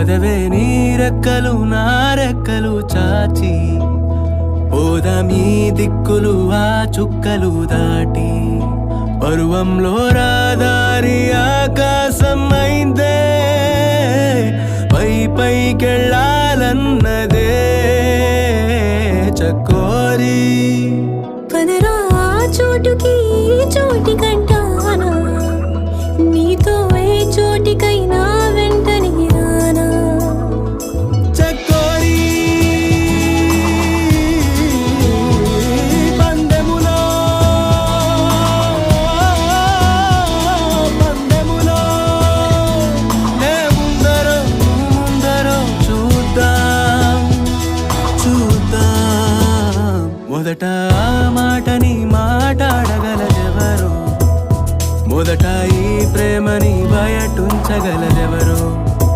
పదవే నీ రెక్కలు నా రెక్కలు చాచి పోదామీ దిక్కులు ఆ చుక్కలు దాటి పరువంలో రాదారి ఆకాశం అయిందే పై పైకెళ్ళాలన్నదే చకోరి పదరా చోటుకి చోటి కంటానా నీతో ఏ చోటికైనా వెంటనే రానా చకోరి పందెములో నే ముందరో చూద్దాం మొదట